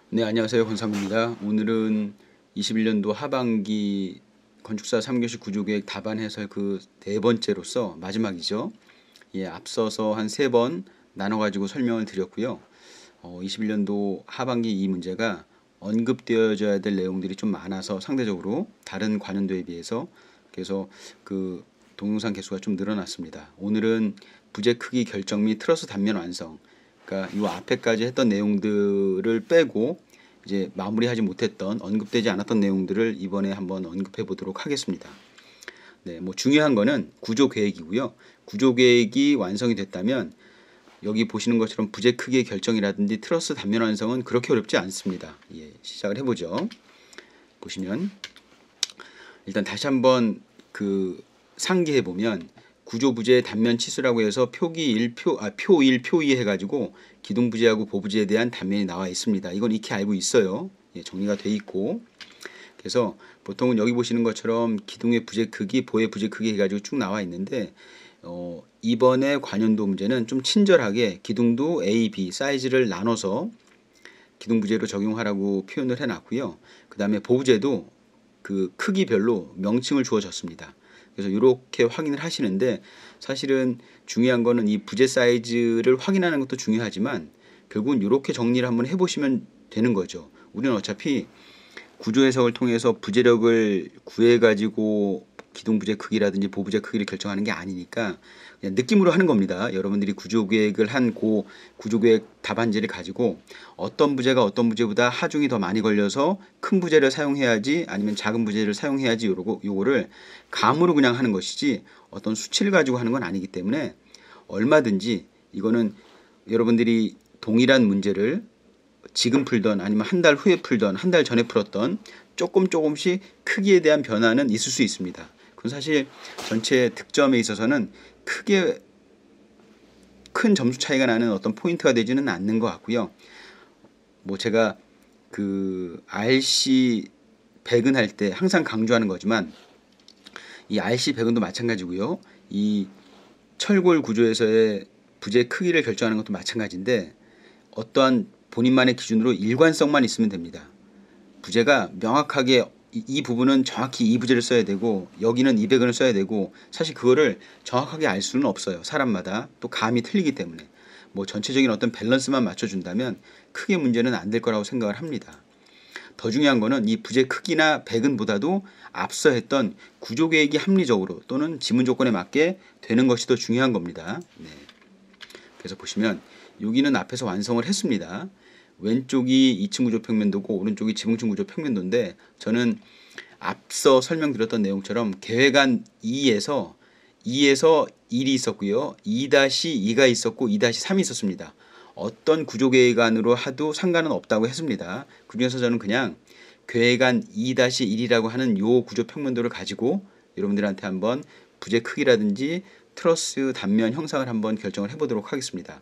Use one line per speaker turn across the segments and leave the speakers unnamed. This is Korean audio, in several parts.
네, 안녕하세요. 권상구입니다. 오늘은 21년도 하반기 건축사 3교시 구조계획 답안 해설 그 네 번째로서 마지막이죠. 예, 앞서서 한 세 번 나눠가지고 설명을 드렸고요. 21년도 하반기 이 문제가 언급되어져야 될 내용들이 좀 많아서 상대적으로 다른 관연도에 비해서 그래서 그 동영상 개수가 좀 늘어났습니다. 오늘은 부재 크기 결정 및 트러스 단면 완성, 그러니까 이 앞에까지 했던 내용들을 빼고 이제 마무리하지 못했던 언급되지 않았던 내용들을 이번에 한번 언급해 보도록 하겠습니다. 네, 뭐 중요한 거는 구조 계획이고요. 구조 계획이 완성이 됐다면 여기 보시는 것처럼 부재 크기의 결정이라든지 트러스 단면 완성은 그렇게 어렵지 않습니다. 예, 시작을 해보죠. 보시면 일단 다시 한번 그 상기해 보면 구조 부재 단면 치수라고 해서 표 1, 표 2 해가지고 기둥 부재하고 보부재에 대한 단면이 나와 있습니다. 이건 익히 알고 있어요. 예, 정리가 돼 있고. 그래서 보통은 여기 보시는 것처럼 기둥의 부재 크기, 보의 부재 크기 해가지고 쭉 나와 있는데 이번에 관연도 문제는 좀 친절하게 기둥도 A, B 사이즈를 나눠서 기둥 부재로 적용하라고 표현을 해놨고요. 그 다음에 보부재도 그 크기별로 명칭을 주어졌습니다. 그래서 이렇게 확인을 하시는데 사실은 중요한 거는 이 부재 사이즈를 확인하는 것도 중요하지만 결국은 이렇게 정리를 한번 해보시면 되는 거죠. 우리는 어차피 구조 해석을 통해서 부재력을 구해가지고 기둥 부재 크기라든지 보부재 크기를 결정하는 게 아니니까 그냥 느낌으로 하는 겁니다. 여러분들이 구조계획을 한 고 구조계획 답안지를 가지고 어떤 부재가 어떤 부재보다 하중이 더 많이 걸려서 큰 부재를 사용해야지 아니면 작은 부재를 사용해야지 요거를 감으로 그냥 하는 것이지 어떤 수치를 가지고 하는 건 아니기 때문에 얼마든지 이거는 여러분들이 동일한 문제를 지금 풀던 아니면 한 달 후에 풀던 한 달 전에 풀었던 조금씩 크기에 대한 변화는 있을 수 있습니다. 그건 사실 전체 득점에 있어서는 크게 큰 점수 차이가 나는 어떤 포인트가 되지는 않는 것 같고요. 뭐 제가 그 RC 배근할 때 항상 강조하는 거지만 이 RC 배근도 마찬가지고요. 이 철골 구조에서의 부재 크기를 결정하는 것도 마찬가지인데 어떠한 본인만의 기준으로 일관성만 있으면 됩니다. 부재가 명확하게 이 부분은 정확히 이 부재를 써야 되고 여기는 200원을 써야 되고 사실 그거를 정확하게 알 수는 없어요. 사람마다 또 감이 틀리기 때문에 뭐 전체적인 어떤 밸런스만 맞춰준다면 크게 문제는 안 될 거라고 생각을 합니다. 더 중요한 거는 이 부재 크기나 배근보다도 앞서 했던 구조계획이 합리적으로 또는 지문 조건에 맞게 되는 것이 더 중요한 겁니다. 네. 그래서 보시면 여기는 앞에서 완성을 했습니다. 왼쪽이 2층 구조 평면도고 오른쪽이 지붕층 구조 평면도인데 저는 앞서 설명드렸던 내용처럼 계획안 2에서 1이 있었고요. 2-2가 있었고 2-3이 있었습니다. 어떤 구조 계획안으로 하도 상관은 없다고 했습니다. 그중에서 저는 그냥 계획안 2-1이라고 하는 요 구조 평면도를 가지고 여러분들한테 한번 부재 크기라든지 트러스 단면 형상을 한번 결정을 해보도록 하겠습니다.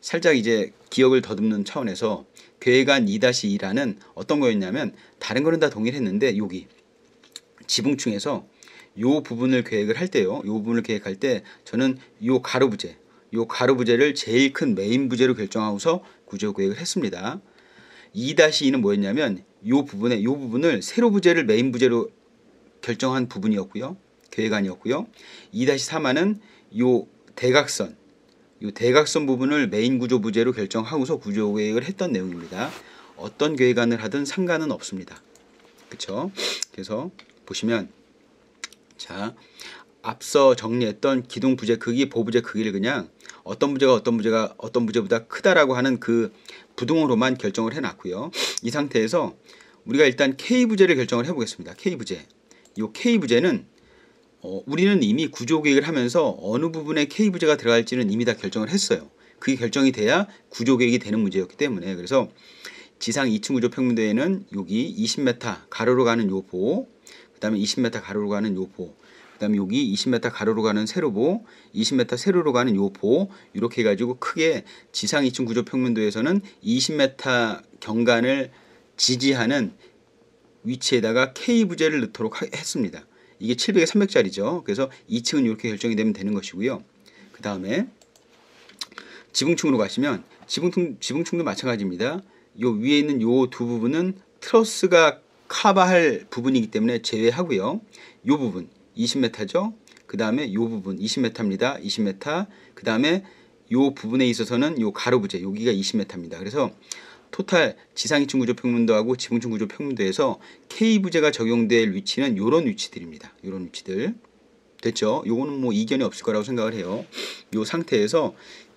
살짝 이제 기억을 더듬는 차원에서 계획안 2-2라는 어떤 거였냐면 다른 거는 다 동일했는데 여기 지붕층에서 요 부분을 계획을 할 때요. 요 부분을 계획할 때 저는 요 가로 부재를 제일 큰 메인 부재로 결정하고서 구조 계획을 했습니다. 2-2는 뭐였냐면 요 부분을 세로 부재를 메인 부재로 결정한 부분이었고요. 계획안이었고요. 2-3화는 요 대각선 부분을 메인 구조 부재로 결정하고서 구조 계획을 했던 내용입니다. 어떤 계획안을 하든 상관은 없습니다. 그쵸? 그래서 보시면 자 앞서 정리했던 기둥 부재 크기, 보부재 크기를 그냥 어떤 부재보다 크다라고 하는 그 부등호로만 결정을 해놨고요. 이 상태에서 우리가 일단 K 부재를 결정을 해보겠습니다. K 부재. 이 K 부재는 우리는 이미 구조 계획을 하면서 어느 부분에 K 부재가 들어갈지는 이미 다 결정을 했어요. 그게 결정이 돼야 구조 계획이 되는 문제였기 때문에 그래서 지상 2층 구조 평면도에는 여기 20m 가로로 가는 요 보, 그 다음에 20m 가로로 가는 요 보, 그 다음에 여기 20m 가로로 가는 세로보, 20m 세로로 가는 요 보 이렇게 해가지고 크게 지상 2층 구조 평면도에서는 20m 경관을 지지하는 위치에다가 K 부재를 넣도록 했습니다. 이게 700에 300짜리죠. 그래서 2층은 이렇게 결정이 되면 되는 것이고요. 그 다음에 지붕층으로 가시면 지붕층도 마찬가지입니다. 요 위에 있는 요 두 부분은 트러스가 커버할 부분이기 때문에 제외하고요. 요 부분 20m죠. 그 다음에 요 부분 20m입니다. 20m. 그 다음에 요 부분에 있어서는 요 가로 부재 여기가 20m입니다. 그래서 토탈 지상 2층 구조 평면도하고 지붕층 구조 평면도에서 K 부재가 적용될 위치는 요런 위치들입니다. 요런 위치들. 됐죠? 요거는 뭐 이견이 없을 거라고 생각을 해요. 요 상태에서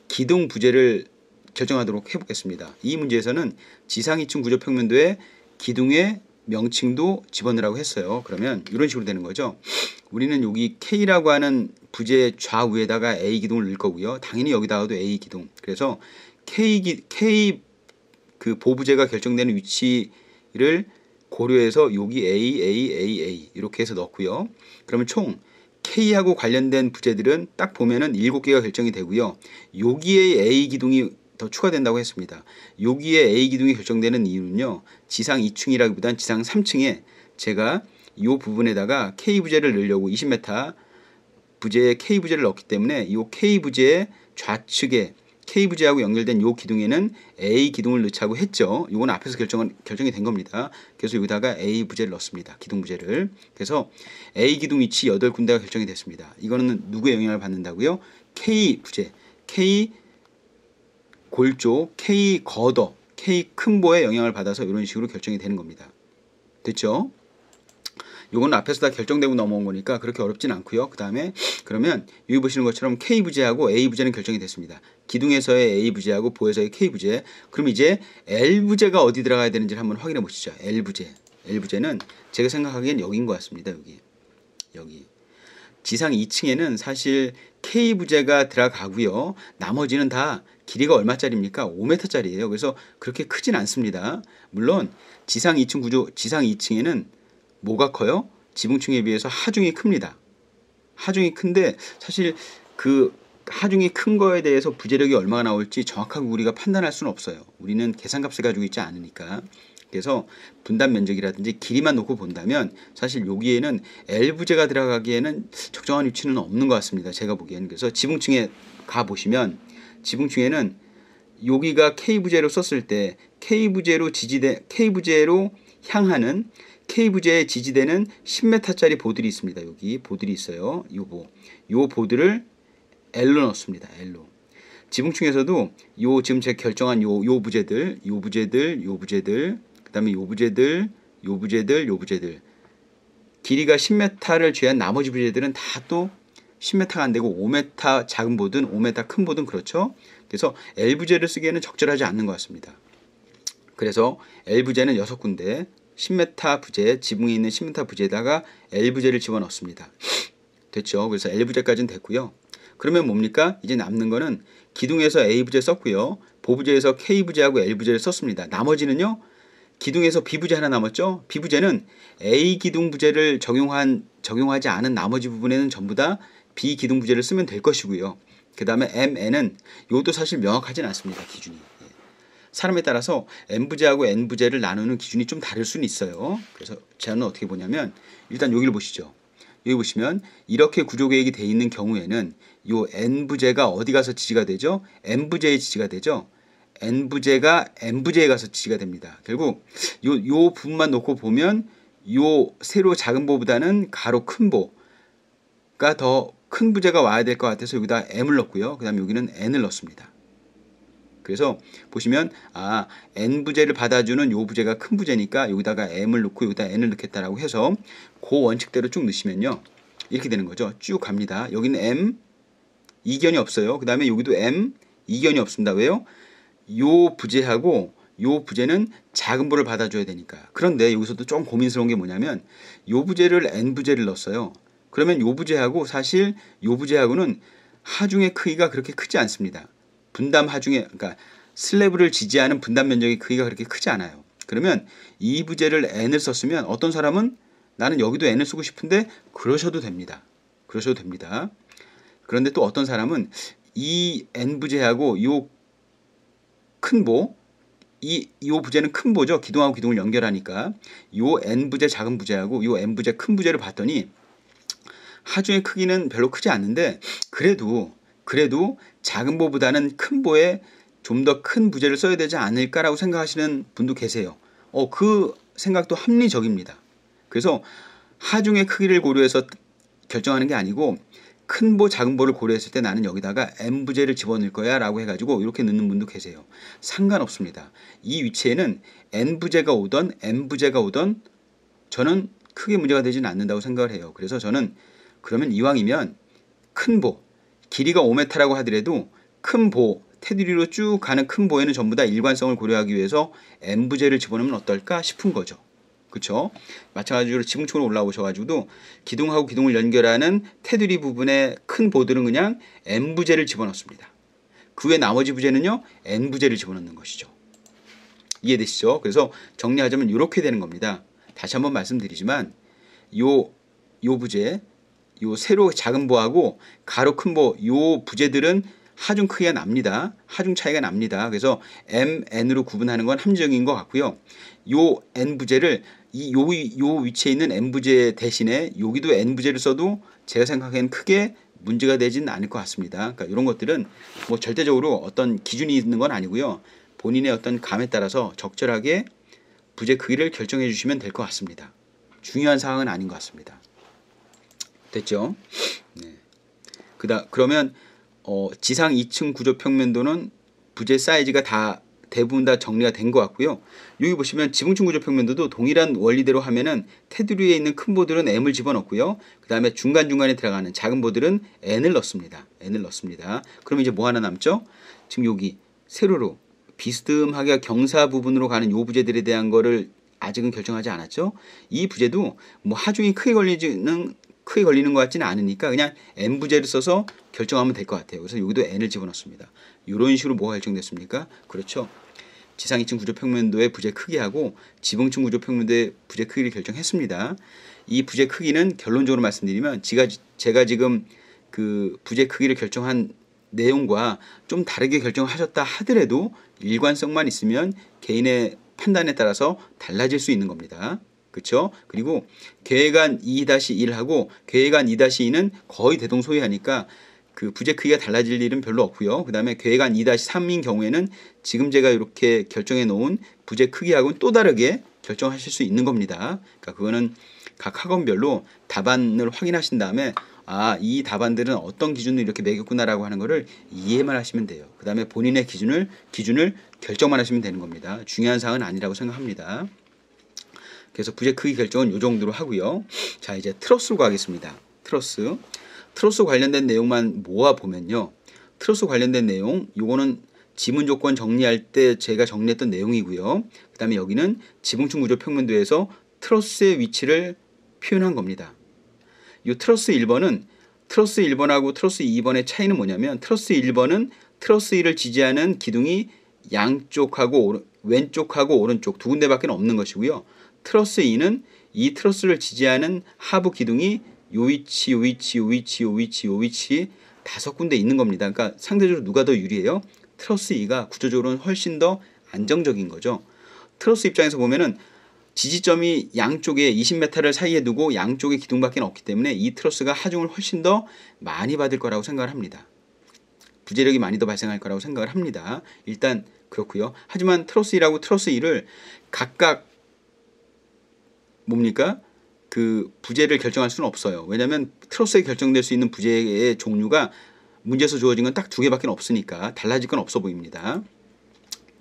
기둥 부재를 결정하도록 해보겠습니다. 이 문제에서는 지상 2층 구조 평면도에 기둥의 명칭도 집어넣으라고 했어요. 그러면 이런 식으로 되는 거죠. 우리는 여기 K라고 하는 부재 좌우에다가 A 기둥을 넣을 거고요. 당연히 여기다가도 A 기둥. 그래서 K 그 보부재가 결정되는 위치를 고려해서 여기 A 이렇게 해서 넣고요. 그러면 총 K하고 관련된 부재들은 딱 보면은 7개가 결정이 되고요. 여기에 A 기둥이 더 추가된다고 했습니다. 여기에 A 기둥이 결정되는 이유는요. 지상 2층이라기보단 지상 3층에 제가 이 부분에다가 K 부재를 넣으려고 20m 부재에 K 부재를 넣기 때문에 이 K 부재의 좌측에 K 부재하고 연결된 이 기둥에는 A 기둥을 넣자고 했죠. 이건 앞에서 결정이 된 겁니다. 그래서 여기다가 A 부재를 넣습니다. 기둥 부재를. 그래서 A 기둥 위치 8군데가 결정이 됐습니다. 이거는 누구의 영향을 받는다고요? K 부재, K 골조, K 거더, K 큰보의 영향을 받아서 이런 식으로 결정이 되는 겁니다. 됐죠? 요건 앞에서 다 결정되고 넘어온 거니까 그렇게 어렵진 않고요. 그 다음에 그러면 여기 보시는 것처럼 K 부재하고 A 부재는 결정이 됐습니다. 기둥에서의 A 부재하고 보에서의 K 부재. 그럼 이제 L 부재가 어디 들어가야 되는지를 한번 확인해 보시죠. L 부재. L 부재는 제가 생각하기엔 여기인 것 같습니다. 여기. 지상 2층에는 사실 K 부재가 들어가고요. 나머지는 다 길이가 얼마짜리입니까? 5m짜리예요. 그래서 그렇게 크진 않습니다. 물론 지상 2층에는 뭐가 커요? 지붕층에 비해서 하중이 큽니다. 하중이 큰데 사실 그 하중이 큰 거에 대해서 부재력이 얼마나 나올지 정확하게 우리가 판단할 수는 없어요. 우리는 계산값을 가지고 있지 않으니까. 그래서 분담 면적이라든지 길이만 놓고 본다면 사실 여기에는 L 부재가 들어가기에는 적정한 위치는 없는 것 같습니다. 제가 보기에는. 그래서 지붕층에 가 보시면 지붕층에는 여기가 K 부재로 썼을 때 K 부재로 향하는 K 부재에 지지대는 10m짜리 보들이 있습니다. 여기 보들이 있어요. 요 보들을 L로 넣습니다. L로. 지붕층에서도 요 지금 제가 결정한 요 부재들, 그다음에 요 부재들 길이가 10m를 제한 나머지 부재들은 다 또 10m가 안 되고 5m 작은 보든 5m 큰 보든 그렇죠. 그래서 L 부재를 쓰기에는 적절하지 않는 것 같습니다. 그래서 L 부재는 6군데 10m 부재, 지붕에 있는 10m 부재에다가 L 부재를 집어넣습니다. 됐죠? 그래서 L 부재까지는 됐고요. 그러면 뭡니까? 이제 남는 거는 기둥에서 A 부재 썼고요. 보부재에서 K 부재하고 L 부재를 썼습니다. 나머지는요. 기둥에서 B 부재 하나 남았죠? B 부재는 A 기둥 부재를 적용하지 않은 나머지 부분에는 전부 다 B 기둥 부재를 쓰면 될 것이고요. 그 다음에 MN은 이것도 사실 명확하진 않습니다. 기준이. 사람에 따라서 M부재하고 N부재를 나누는 기준이 좀 다를 수는 있어요. 그래서 저는 어떻게 보냐면 일단 여기를 보시죠. 여기 보시면 이렇게 구조계획이 되어 있는 경우에는 요 N부재가 어디 가서 지지가 되죠? M부재에 지지가 되죠. N부재가 M부재에 가서 지지가 됩니다. 결국 요 부분만 놓고 보면 요 세로 작은 보보다는 가로 큰 보가 더 큰 부재가 와야 될 것 같아서 여기다 M을 넣고요. 그 다음에 여기는 N을 넣습니다. 그래서 보시면 N부재를 받아주는 요 부재가 큰 부재니까 여기다가 M을 넣고 여기다 N을 넣겠다라고 해서 그 원칙대로 쭉 넣으시면요. 이렇게 되는 거죠. 쭉 갑니다. 여기는 M, 이견이 없어요. 그 다음에 여기도 M, 이견이 없습니다. 왜요? 요 부재하고 요 부재는 작은 보를 받아줘야 되니까. 그런데 여기서도 좀 고민스러운 게 뭐냐면 요 부재를 N부재를 넣었어요. 그러면 요 부재하고 사실 요 부재하고는 하중의 크기가 그렇게 크지 않습니다. 분담 하중의 그러니까 슬래브를 지지하는 분담 면적의 크기가 그렇게 크지 않아요. 그러면 이 부재를 N을 썼으면 어떤 사람은 나는 여기도 N을 쓰고 싶은데 그러셔도 됩니다. 그런데 또 어떤 사람은 이 N 부재하고 요 큰 보, 요 부재는 큰 보죠. 기둥하고 기둥을 연결하니까 요 N 부재 작은 부재하고 요 N 부재 큰 부재를 봤더니 하중의 크기는 별로 크지 않는데 그래도 작은 보보다는 큰 보에 좀 더 큰 부재를 써야 되지 않을까라고 생각하시는 분도 계세요. 그 생각도 합리적입니다. 그래서 하중의 크기를 고려해서 결정하는 게 아니고 큰 보, 작은 보를 고려했을 때 나는 여기다가 N부재를 집어넣을 거야 라고 해가지고 이렇게 넣는 분도 계세요. 상관없습니다. 이 위치에는 N부재가 오던 M부재가 오던 저는 크게 문제가 되지는 않는다고 생각을 해요. 그래서 저는 그러면 이왕이면 큰 보, 길이가 5m라고 하더라도 큰 보, 테두리로 쭉 가는 큰 보에는 전부 다 일관성을 고려하기 위해서 N부재를 집어넣으면 어떨까 싶은 거죠. 그쵸? 마찬가지로 지붕층으로 올라오셔가지고도 기둥하고 기둥을 연결하는 테두리 부분에 큰 보들은 그냥 N부재를 집어넣습니다. 그 외 나머지 부재는요, N부재를 집어넣는 것이죠. 이해되시죠? 그래서 정리하자면 이렇게 되는 겁니다. 다시 한번 말씀드리지만 요 부재, 요 세로 작은 보하고 가로 큰 보, 요 부재들은 하중 크기가 납니다. 하중 차이가 납니다. 그래서 M, N으로 구분하는 건 합리적인 것 같고요. 요 N 부재를 요 위치에 있는 N 부재 대신에 여기도 N 부재를 써도 제가 생각엔 크게 문제가 되지는 않을 것 같습니다. 그러니까 이런 것들은 뭐 절대적으로 어떤 기준이 있는 건 아니고요. 본인의 어떤 감에 따라서 적절하게 부재 크기를 결정해 주시면 될 것 같습니다. 중요한 사항은 아닌 것 같습니다. 됐죠? 네. 그러면 지상 2층 구조 평면도는 부재 사이즈가 대부분 다 정리가 된 것 같고요. 여기 보시면 지붕층 구조 평면도도 동일한 원리대로 하면은 테두리에 있는 큰 보들은 M을 집어넣고요. 그 다음에 중간중간에 들어가는 작은 보들은 N을 넣습니다. 그럼 이제 뭐 하나 남죠? 지금 여기 세로로 비스듬하게 경사 부분으로 가는 요 부재들에 대한 거를 아직은 결정하지 않았죠. 이 부재도 뭐 하중이 크게 걸리는 것 같지는 않으니까 그냥 N 부재를 써서 결정하면 될 것 같아요. 그래서 여기도 N을 집어넣습니다. 이런 식으로 뭐가 결정됐습니까? 그렇죠. 지상 2층 구조 평면도의 부재 크기하고 지붕층 구조 평면도의 부재 크기를 결정했습니다. 이 부재 크기는 결론적으로 말씀드리면 제가 지금 그 부재 크기를 결정한 내용과 좀 다르게 결정하셨다 하더라도 일관성만 있으면 개인의 판단에 따라서 달라질 수 있는 겁니다. 그렇죠? 그리고 계획안 2-1하고 계획안 2-2는 거의 대동소이하니까 그 부재 크기가 달라질 일은 별로 없고요. 그 다음에 계획안 2-3인 경우에는 지금 제가 이렇게 결정해 놓은 부재 크기하고는 또 다르게 결정하실 수 있는 겁니다. 그러니까 그거는 각 학원별로 답안을 확인하신 다음에 이 답안들은 어떤 기준으로 이렇게 매겼구나라고 하는 거를 이해만 하시면 돼요. 그 다음에 본인의 기준을 결정만 하시면 되는 겁니다. 중요한 사항은 아니라고 생각합니다. 그래서 부재 크기 결정은 이 정도로 하고요. 자, 이제 트러스로 가겠습니다. 트러스 관련된 내용만 모아보면요. 트러스 관련된 내용, 요거는 지문 조건 정리할 때 제가 정리했던 내용이고요. 그 다음에 여기는 지붕층 구조 평면도에서 트러스의 위치를 표현한 겁니다. 이 트러스 1번은 트러스 1번하고 트러스 2번의 차이는 뭐냐면 트러스 1번은 트러스 1을 지지하는 기둥이 양쪽하고 왼쪽하고 오른쪽 두 군데밖에 없는 것이고요. 트러스 2는 이 트러스를 지지하는 하부 기둥이 요 위치, 요 위치, 요 위치, 요 위치, 요 위치 5군데 있는 겁니다. 그러니까 상대적으로 누가 더 유리해요? 트러스 2가 구조적으로는 훨씬 더 안정적인 거죠. 트러스 입장에서 보면은 지지점이 양쪽에 20m를 사이에 두고 양쪽에 기둥밖에 없기 때문에 이 트러스가 하중을 훨씬 더 많이 받을 거라고 생각을 합니다. 부재력이 많이 더 발생할 거라고 생각을 합니다. 일단 그렇고요. 하지만 트러스 1하고 트러스 2를 각각 뭡니까? 그 부재를 결정할 수는 없어요. 왜냐하면 트러스에 결정될 수 있는 부재의 종류가 문제에서 주어진 건 딱 2개밖에 없으니까 달라질 건 없어 보입니다.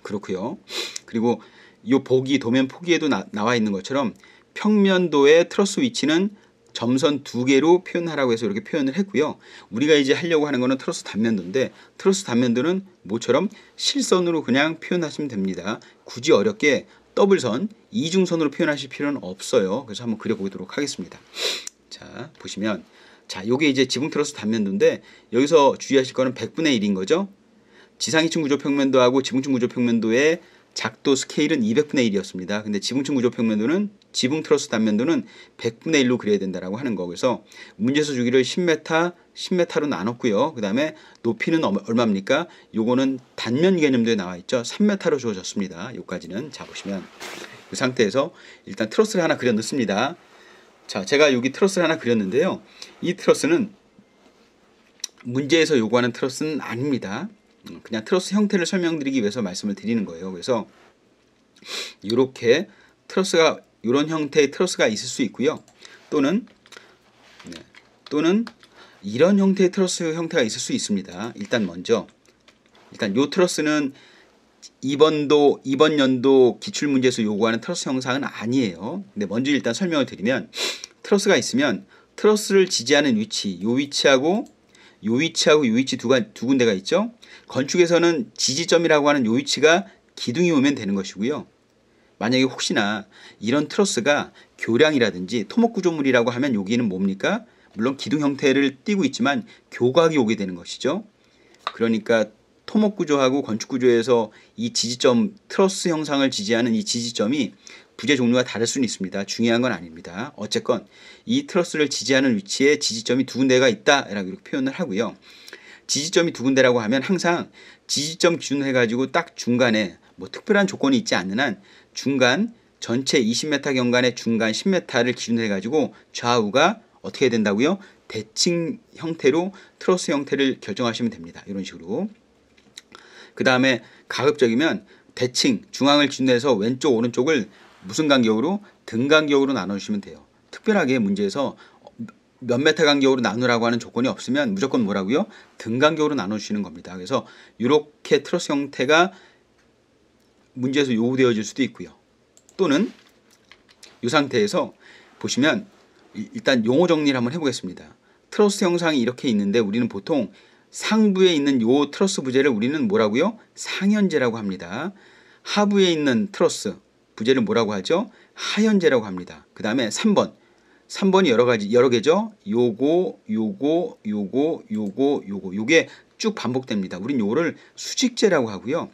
그렇고요. 그리고 이 도면 포기에도 나와 있는 것처럼 평면도의 트러스 위치는 점선 2개로 표현하라고 해서 이렇게 표현을 했고요. 우리가 이제 하려고 하는 거는 트러스 단면도인데 트러스 단면도는 모처럼 실선으로 그냥 표현하시면 됩니다. 굳이 어렵게 더블선, 이중선으로 표현하실 필요는 없어요. 그래서 한번 그려보도록 하겠습니다. 자, 보시면 요게 이제 지붕 트러스 단면도인데 여기서 주의하실 거는 100분의 1인 거죠. 지상 2층 구조 평면도하고 지붕층 구조 평면도의 작도 스케일은 200분의 1이었습니다. 근데 지붕층 구조 평면도는 지붕 트러스 단면도는 100분의 1로 그려야 된다라고 하는 거. 그래서 문제에서 주기를 10m로 나눴고요. 그 다음에 높이는 얼마입니까? 요거는 단면 개념도에 나와 있죠. 3m로 주어졌습니다. 요까지는. 자, 보시면 이 상태에서 일단 트러스를 하나 그려 넣습니다. 자, 제가 여기 트러스를 하나 그렸는데요. 이 트러스는 문제에서 요구하는 트러스는 아닙니다. 그냥 트러스 형태를 설명드리기 위해서 말씀을 드리는 거예요. 그래서 이렇게 트러스가 이런 형태의 트러스가 있을 수 있고요. 또는 이런 형태의 트러스 형태가 있을 수 있습니다. 일단 요 트러스는 이번 연도 기출문제에서 요구하는 트러스 형상은 아니에요. 근데 먼저 일단 설명을 드리면 트러스가 있으면 트러스를 지지하는 위치, 요 위치하고 요 위치 두 군데가 있죠. 건축에서는 지지점이라고 하는 요 위치가 기둥이 오면 되는 것이고요. 만약에 혹시나 이런 트러스가 교량이라든지 토목구조물이라고 하면 여기는 뭡니까? 물론 기둥 형태를 띠고 있지만 교각이 오게 되는 것이죠. 그러니까 토목구조하고 건축구조에서 이 지지점, 트러스 형상을 지지하는 이 지지점이 부재 종류가 다를 수는 있습니다. 중요한 건 아닙니다. 어쨌건 이 트러스를 지지하는 위치에 지지점이 두 군데가 있다라고 이렇게 표현을 하고요. 지지점이 두 군데라고 하면 항상 지지점 기준으로 해가지고 딱 중간에 뭐 특별한 조건이 있지 않는 한 중간 전체 20m 경간의 중간 10m를 기준으로 해가지고 좌우가 어떻게 해야 된다고요? 대칭 형태로 트러스 형태를 결정하시면 됩니다. 이런 식으로. 그 다음에 가급적이면 대칭 중앙을 기준으로 해서 왼쪽 오른쪽을 무슨 간격으로? 등 간격으로 나눠주시면 돼요. 특별하게 문제에서 몇 메타 간격으로 나누라고 하는 조건이 없으면 무조건 뭐라고요? 등 간격으로 나눠주시는 겁니다. 그래서 이렇게 트러스 형태가 문제에서 요구되어질 수도 있고요. 또는 이 상태에서 보시면 일단 용어 정리를 한번 해보겠습니다. 트러스 형상이 이렇게 있는데 우리는 보통 상부에 있는 요 트러스 부재를 우리는 뭐라고요? 상현재라고 합니다. 하부에 있는 트러스 부재를 뭐라고 하죠? 하현재라고 합니다. 그 다음에 3번이 여러 개죠. 요게 쭉 반복됩니다. 우린 요거를 수직재라고 하고요.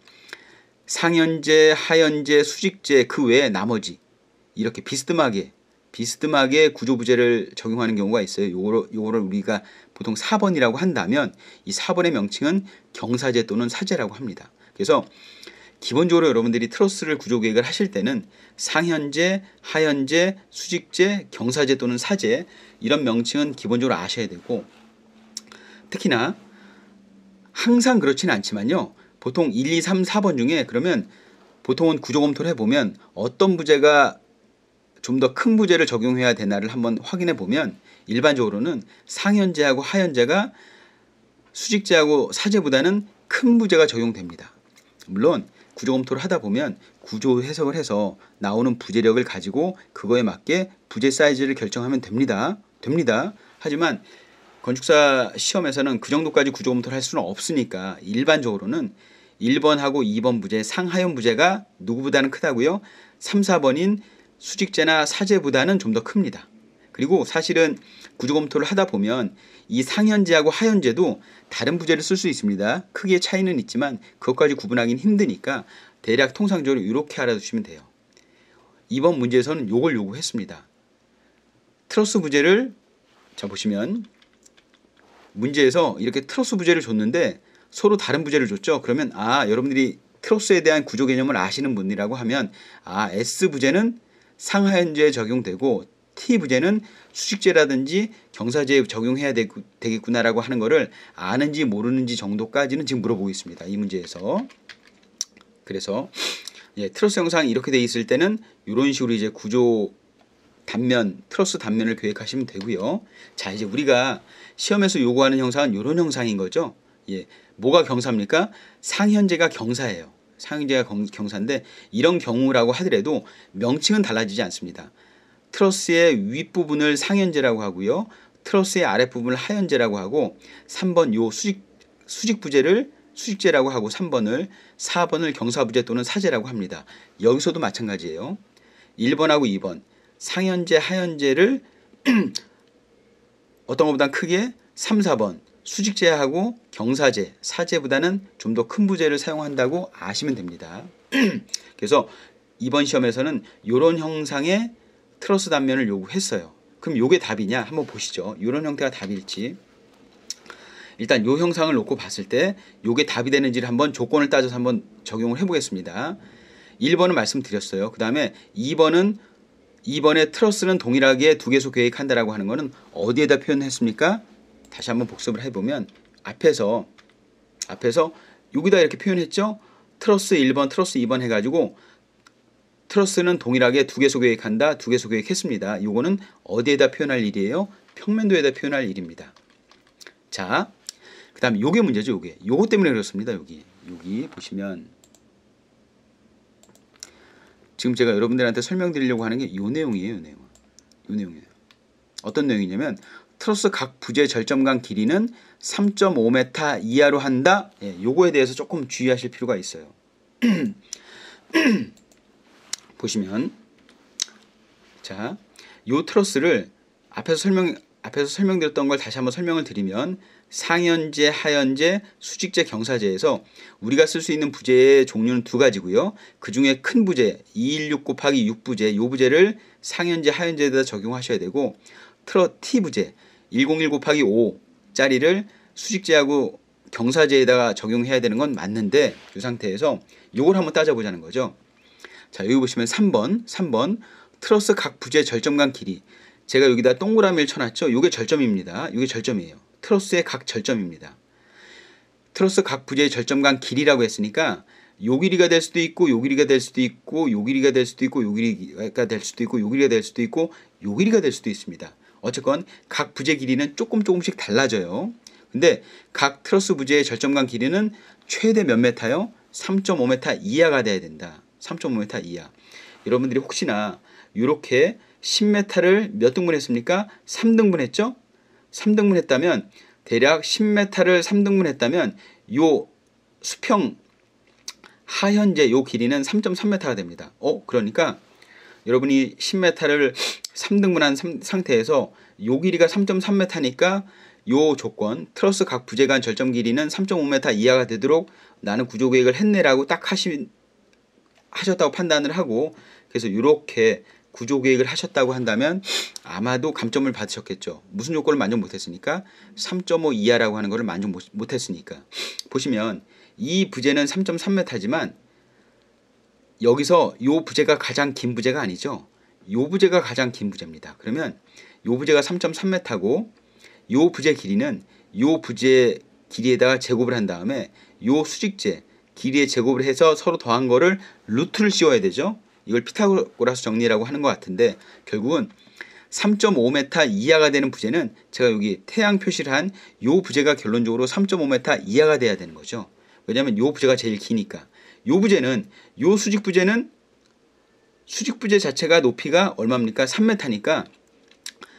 상현재, 하현재, 수직재 그 외에 나머지 이렇게 비스듬하게 구조 부재를 적용하는 경우가 있어요. 요거를 우리가 보통 4번이라고 한다면 이 4번의 명칭은 경사재 또는 사재라고 합니다. 그래서 기본적으로 여러분들이 트러스를 구조 계획을 하실 때는 상현재, 하현재, 수직재, 경사재 또는 사재 이런 명칭은 기본적으로 아셔야 되고, 특히나 항상 그렇지는 않지만요. 보통 1, 2, 3, 4번 중에 그러면 보통은 구조 검토를 해보면 어떤 부재가 좀 더 큰 부재를 적용해야 되나를 한번 확인해 보면 일반적으로는 상현재하고 하현재가 수직재하고 사재보다는 큰 부재가 적용됩니다. 물론 구조 검토를 하다 보면 구조 해석을 해서 나오는 부재력을 가지고 그거에 맞게 부재 사이즈를 결정하면 됩니다. 하지만 건축사 시험에서는 그 정도까지 구조 검토를 할 수는 없으니까 일반적으로는 1번하고 2번 부재, 상하현 부재가 누구보다는 크다고요? 3, 4번인 수직재나 사재보다는 좀 더 큽니다. 그리고 사실은 구조 검토를 하다 보면 이 상현재하고 하현재도 다른 부재를 쓸 수 있습니다. 크기의 차이는 있지만 그것까지 구분하기는 힘드니까 대략 통상적으로 이렇게 알아두시면 돼요. 이번 문제에서는 요걸 요구했습니다. 트러스 부재를 자 보시면 문제에서 이렇게 트러스 부재를 줬는데 서로 다른 부재를 줬죠. 그러면 여러분들이 트러스에 대한 구조 개념을 아시는 분이라고 하면 S 부재는 상하현재에 적용되고 T 부재는 수직재라든지 경사재에 적용해야 되겠구나라고 하는 거를 아는지 모르는지 정도까지는 지금 물어보고 있습니다. 이 문제에서. 그래서 트러스 형상이 이렇게 돼 있을 때는 이런 식으로 이제 구조 단면, 트러스 단면을 계획하시면 되고요. 자, 이제 우리가 시험에서 요구하는 형상은 이런 형상인 거죠. 뭐가 경사입니까? 상현재가 경사예요. 상현재가 경사인데 이런 경우라고 하더라도 명칭은 달라지지 않습니다. 트러스의 윗부분을 상현재라고 하고요. 트러스의 아랫부분을 하현재라고 하고 3번 요 수직 부재를 수직재라고 하고 4번을 경사부재 또는 사재라고 합니다. 여기서도 마찬가지예요. 1번하고 2번 상현재, 하현재를 어떤 것보다 크게 3, 4번 수직재하고 경사재, 사재보다는 좀 더 큰 부재를 사용한다고 아시면 됩니다. 그래서 이번 시험에서는 이런 형상의 트러스 단면을 요구했어요. 그럼 요게 답이냐? 한번 보시죠. 이런 형태가 답일지. 일단 요 형상을 놓고 봤을 때 요게 답이 되는지를 한번 조건을 따져서 한번 적용을 해보겠습니다. 1번은 말씀드렸어요. 그 다음에 2번의 트러스는 동일하게 두 개소 계획한다라고 하는 거는 어디에다 표현했습니까? 다시 한번 복습을 해보면 앞에서 여기다 이렇게 표현했죠. 트러스 1번, 트러스 2번 해가지고 트러스는 동일하게 두 개소 계획한다. 두 개소 계획했습니다. 요거는 어디에다 표현할 일이에요? 평면도에다 표현할 일입니다. 자, 그 다음에 요게 문제죠. 요게. 요거 때문에 그렇습니다. 여기 보시면 지금 제가 여러분들한테 설명드리려고 하는 게 요 내용이에요. 요 내용이에요. 어떤 내용이냐면 트러스 각 부재 절점간 길이는 3.5m 이하로 한다. 예, 요거에 대해서 조금 주의하실 필요가 있어요. 보시면 자, 요 트러스를 앞에서 설명드렸던 걸 다시 한번 설명을 드리면 상현재, 하현재, 수직재, 경사재에서 우리가 쓸 수 있는 부재의 종류는 두 가지고요. 그 중에 큰 부재 216 곱하기 6부재, 요 부재를 상현재, 하현재에다 적용하셔야 되고 T 부재 101 곱하기 5짜리를 수직재하고 경사재에다가 적용해야 되는 건 맞는데 이 상태에서 요걸 한번 따져보자는 거죠. 자, 여기 보시면 3번 트러스 각 부재 절점간 길이, 제가 여기다 동그라미를 쳐놨죠. 요게 절점입니다. 요게 절점이에요. 트러스의 각 절점입니다. 트러스 각 부재의 절점간 길이라고 했으니까 요 길이가 될 수도 있고 요 길이가 될 수도 있고 요 길이가 될 수도 있고 요 길이가 될 수도 있고 요 길이가 될 수도 있고 요 길이가 될 수도 있습니다. 어쨌건 각 부재 길이는 조금씩 달라져요. 근데 각 트러스 부재의 절점간 길이는 최대 몇 메타요? 3.5m 이하가 돼야 된다. 3.5m 이하. 여러분들이 혹시나 이렇게 10m를 몇 등분 했습니까? 3등분 했죠? 3등분 했다면 대략 10m를 3등분 했다면 요 수평 하현재 요 길이는 3.3m가 됩니다. 그러니까 여러분이 10m를 3등분한 상태에서 요 길이가 3.3m니까 요 조건 트러스 각 부재 간 절점 길이는 3.5m 이하가 되도록 나는 구조 계획을 했네라고 딱 하셨다고 판단을 하고, 그래서 이렇게 구조 계획을 하셨다고 한다면 아마도 감점을 받으셨겠죠. 무슨 요건을 만족 못했으니까 3.5 이하라고 하는 것을 만족 못했으니까. 보시면 이 부재는 3.3m지만 여기서 요 부재가 가장 긴 부재가 아니죠. 요 부재가 가장 긴 부재입니다. 그러면 요 부재가 3.3m고 요 부재 길이는 요 부재 길이에다가 제곱을 한 다음에 요 수직재 길이에 제곱을 해서 서로 더한 거를 루트를 씌워야 되죠. 이걸 피타고라스 정리라고 하는 것 같은데 결국은 3.5m 이하가 되는 부재는 제가 여기 태양 표시를 한 요 부재가 결론적으로 3.5m 이하가 돼야 되는 거죠. 왜냐하면 요 부재가 제일 기니까. 요 부재는 요 수직부재는 수직부재 자체가 높이가 얼마입니까? 3m니까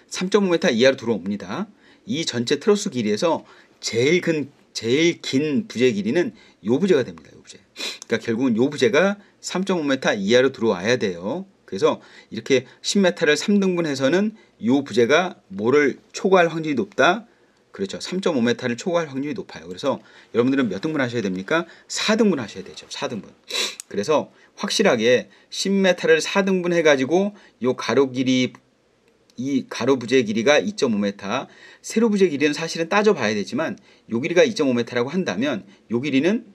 3.5m 이하로 들어옵니다. 이 전체 트러스 길이에서 제일 긴 부재 길이는 요 부재가 됩니다. 요 부재. 그러니까 결국은 요 부재가 3.5m 이하로 들어와야 돼요. 그래서 이렇게 10m를 3등분해서는 요 부재가 뭐를 초과할 확률이 높다? 그렇죠. 3.5m를 초과할 확률이 높아요. 그래서 여러분들은 몇 등분 하셔야 됩니까? 4등분 하셔야 되죠. 4등분. 그래서 확실하게 10m를 4등분 해가지고 요 가로 길이, 이 가로 부재 길이가 2.5m, 세로 부재 길이는 사실은 따져봐야 되지만 요 길이가 2.5m라고 한다면 요 길이는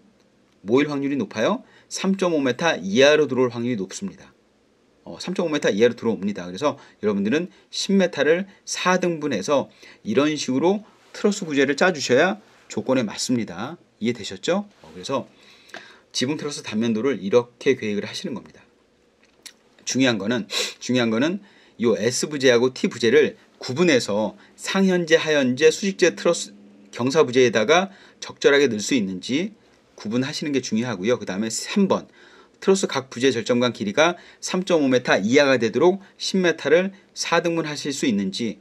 뭐일 확률이 높아요? 3.5m 이하로 들어올 확률이 높습니다. 3.5m 이하로 들어옵니다. 그래서 여러분들은 10m를 4등분해서 이런 식으로 트러스 부재를 짜주셔야 조건에 맞습니다. 이해되셨죠? 그래서 지붕 트러스 단면도를 이렇게 계획을 하시는 겁니다. 중요한 거는 이 S 부재하고 T 부재를 구분해서 상현재, 하현재, 수직재 트러스 경사 부재에다가 적절하게 넣을 수 있는지 구분하시는 게 중요하고요. 그 다음에 3번 트러스 각 부재 절점간 길이가 3.5m 이하가 되도록 10m를 4등분 하실 수 있는지,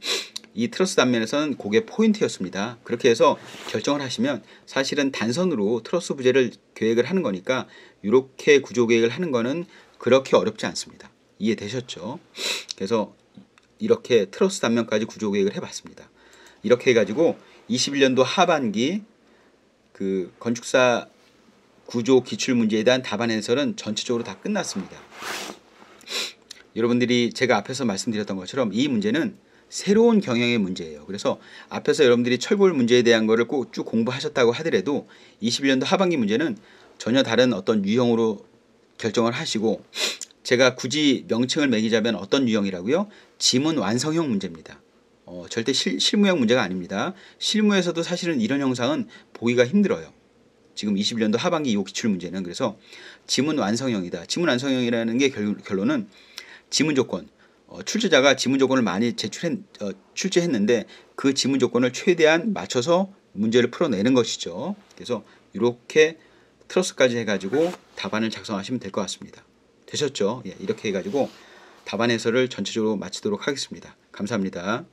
이 트러스 단면에서는 그게 포인트였습니다. 그렇게 해서 결정을 하시면 사실은 단선으로 트러스 부재를 계획을 하는 거니까 이렇게 구조 계획을 하는 거는 그렇게 어렵지 않습니다. 이해되셨죠? 그래서 이렇게 트러스 단면까지 구조 계획을 해봤습니다. 이렇게 해가지고 21년도 하반기 그 건축사 구조 기출 문제에 대한 답안 해설은 전체적으로 다 끝났습니다. 여러분들이 제가 앞에서 말씀드렸던 것처럼 이 문제는 새로운 경영의 문제예요. 그래서 앞에서 여러분들이 철골 문제에 대한 거를 꼭 쭉 공부하셨다고 하더라도 21년도 하반기 문제는 전혀 다른 어떤 유형으로 결정을 하시고, 제가 굳이 명칭을 매기자면 어떤 유형이라고요? 지문 완성형 문제입니다. 절대 실무형 문제가 아닙니다. 실무에서도 사실은 이런 형상은 보기가 힘들어요. 지금 21년도 하반기 요 기출 문제는. 그래서 지문 완성형이다. 지문 완성형이라는 게 결론은 지문 조건, 출제자가 지문 조건을 많이 출제했는데 그 지문 조건을 최대한 맞춰서 문제를 풀어내는 것이죠. 그래서 이렇게 트러스까지 해가지고 답안을 작성하시면 될 것 같습니다. 되셨죠? 예, 이렇게 해가지고 답안 해설을 전체적으로 마치도록 하겠습니다. 감사합니다.